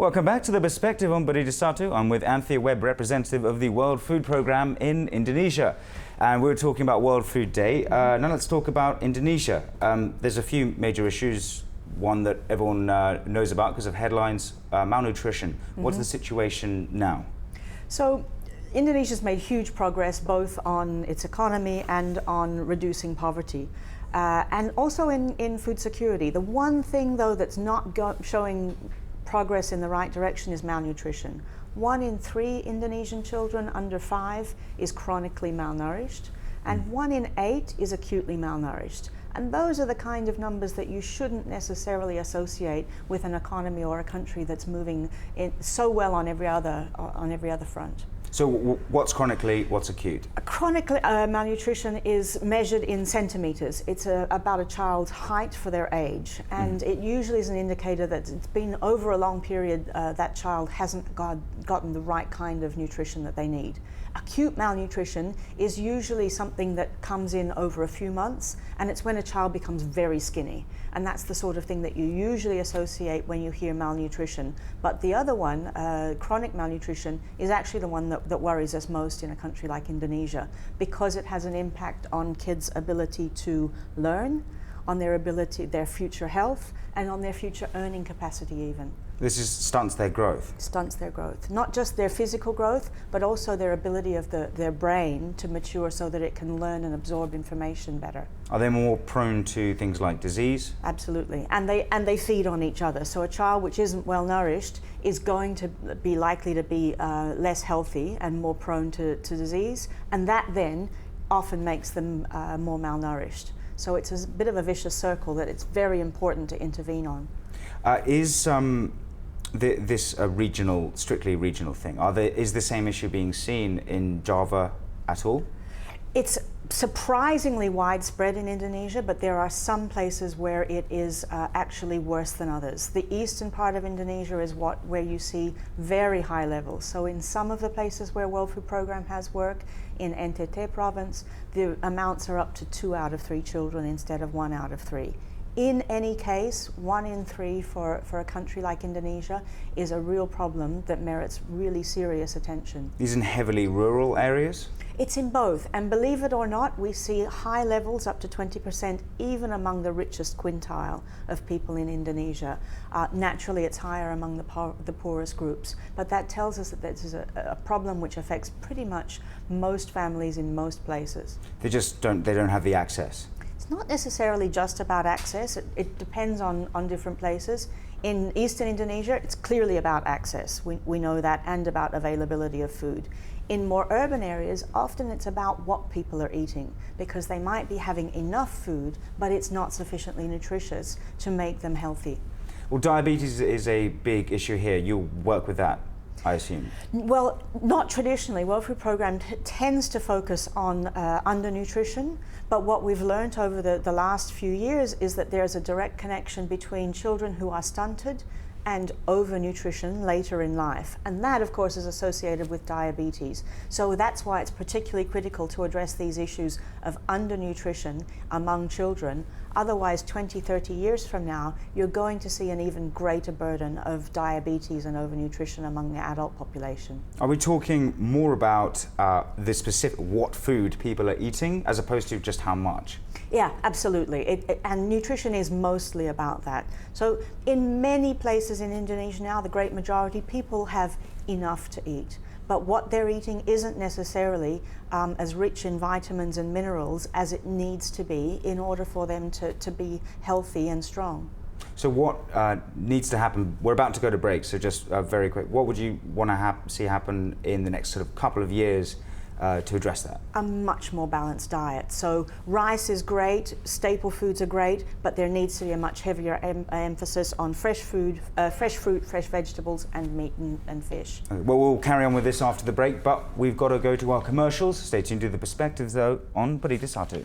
Welcome back to The Perspective on Budi Desatu. I'm with Anthea, Webb, representative of the World Food Programme in Indonesia. And we're talking about World Food Day. Now let's talk about Indonesia. There's a few major issues. One that everyone knows about because of headlines, malnutrition. What's the situation now? So Indonesia's made huge progress both on its economy and on reducing poverty. And also in food security. The one thing, though, that's not showing progress in the right direction is malnutrition. 1 in 3 Indonesian children under 5 is chronically malnourished, and 1 in 8 is acutely malnourished. And those are the kind of numbers that you shouldn't necessarily associate with an economy or a country that's moving so well on every other front. So what's chronically, what's acute? Chronic malnutrition is measured in centimetres. It's about a child's height for their age, and it usually is an indicator that it's been over a long period that child hasn't gotten the right kind of nutrition that they need. Acute malnutrition is usually something that comes in over a few months, and it's when a child becomes very skinny. And that's the sort of thing that you usually associate when you hear malnutrition. But the other one, chronic malnutrition, is actually the one that worries us most in a country like Indonesia, because it has an impact on kids' ability to learn, on their future health, and on their future earning capacity even. This stunts their growth? Stunts their growth. Not just their physical growth, but also their ability of their brain to mature so that it can learn and absorb information better. Are they more prone to things like disease? Absolutely, and they feed on each other. So a child which isn't well nourished is going to be likely to be less healthy and more prone to disease, and that then often makes them more malnourished. So it's a bit of a vicious circle that it's very important to intervene on. Is this a strictly regional thing? Is the same issue being seen in Java at all? It's surprisingly widespread in Indonesia, but there are some places where it is actually worse than others. The eastern part of Indonesia is where you see very high levels. So in some of the places where World Food Programme has work, in NTT province, the amounts are up to 2 out of 3 children instead of 1 out of 3. In any case, 1 in 3 for a country like Indonesia is a real problem that merits really serious attention. These in heavily rural areas? It's in both, and believe it or not, we see high levels up to 20% even among the richest quintile of people in Indonesia. Naturally, it's higher among the poorest groups, but that tells us that this is a problem which affects pretty much most families in most places. They don't have the access? It's not necessarily just about access. It depends on different places. In eastern Indonesia, it's clearly about access. We know that, and about availability of food. In more urban areas, often it's about what people are eating, because they might be having enough food, but it's not sufficiently nutritious to make them healthy. Well, diabetes is a big issue here. You work with that, I assume? Well, not traditionally. World Food Programme tends to focus on undernutrition, but what we've learned over the last few years is that there's a direct connection between children who are stunted and overnutrition later in life. And that, of course, is associated with diabetes. So that's why it's particularly critical to address these issues of undernutrition among children. Otherwise, 20, 30 years from now, you're going to see an even greater burden of diabetes and overnutrition among the adult population. Are we talking more about the specific what food people are eating as opposed to just how much? Yeah, absolutely. And nutrition is mostly about that. So in many places in Indonesia now, the great majority, people have enough to eat. But what they're eating isn't necessarily as rich in vitamins and minerals as it needs to be in order for them to be healthy and strong. So what needs to happen? We're about to go to break, so just very quick. What would you want to see happen in the next sort of couple of years to address that? A much more balanced diet. So rice is great, staple foods are great, but there needs to be a much heavier emphasis on fresh food, fresh fruit, fresh vegetables, and meat and fish. Okay, well, we'll carry on with this after the break, but we've got to go to our commercials. Stay tuned to The Perspective, though, on Budi Desatu.